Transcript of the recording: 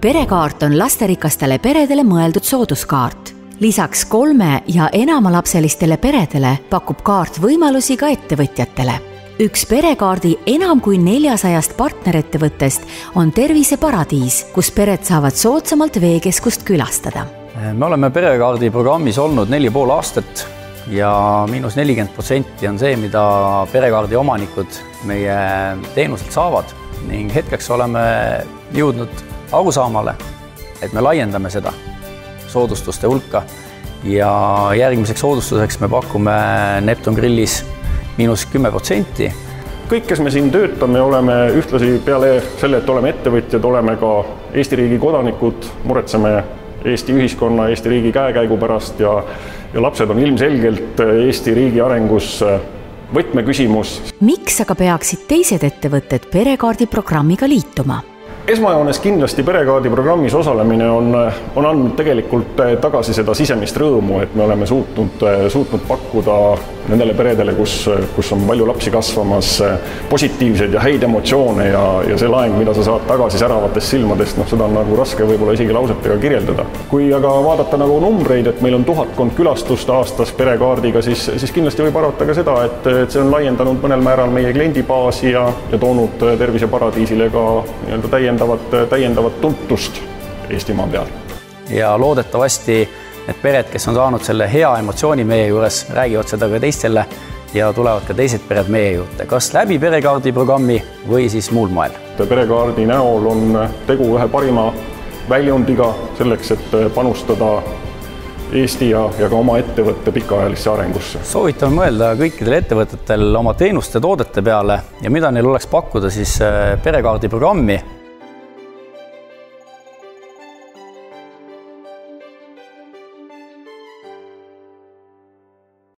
Perekaart on lasterikastele peredele mõeldud sooduskaart. Lisaks 3- ja enamalapselistele peredele pakub kaart võimalusi ka ettevõtjatele. Üks perekaardi enam kui 400 partnerettevõttest on Terviseparadiis, kus pered saavad soodsamalt veekeskust külastada. Me oleme perekaardi programmis olnud 4,5 aastat ja –40% on see, mida perekaardi omanikud meie teenuselt saavad ning hetkeks oleme jõudnud arusaamale, et me laiendame seda soodustuste hulka ja järgmiseks soodustuseks me pakume Neptun Grillis –10%. Kõik, kes me siin töötame, oleme ühtlasi peale selle, et oleme ettevõtjad, oleme ka Eesti riigi kodanikud, muretseme Eesti ühiskonna, Eesti riigi käekäigu pärast ja lapsed on ilmselgelt Eesti riigi arengus võtmeküsimus. Miks aga peaksid teised ettevõtted perekaardi programmiga liituma? Esmajoones kindlasti perekaardi programmis osalemine on andnud tegelikult tagasi seda sisemist rõõmu, et me oleme suutnud pakkuda nendele peredele, kus on palju lapsi kasvamas, positiivseid ja häid emotsioone ja see laeng, mida sa saad tagasi säravatest silmadest, seda on nagu raske võib-olla isegi lausetega kirjeldada. Kui aga vaadata nagu numbreid, et meil on 1000 külastust aastas perekaardiga, siis kindlasti võib arvata ka seda, et see on laiendanud mõnel määral meie kliendibaasi ja toonud Terviseparadiisile ka täiendavat tuntust Eestimaa peal. Ja loodetavasti need pered, kes on saanud selle hea emotsiooni meie juures, räägivad seda ka teistele ja tulevad ka teised pered meie juurde, kas läbi perekaardi programmi või siis muul moel. Perekaardi näol on tegu ühe parima väljundiga selleks, et panustada Eesti ja ka oma ettevõtte pikaajalisse arengusse. Soovitan mõelda kõikidel ettevõtetel oma teenuste toodete peale ja mida neil oleks pakkuda siis perekaardi programmi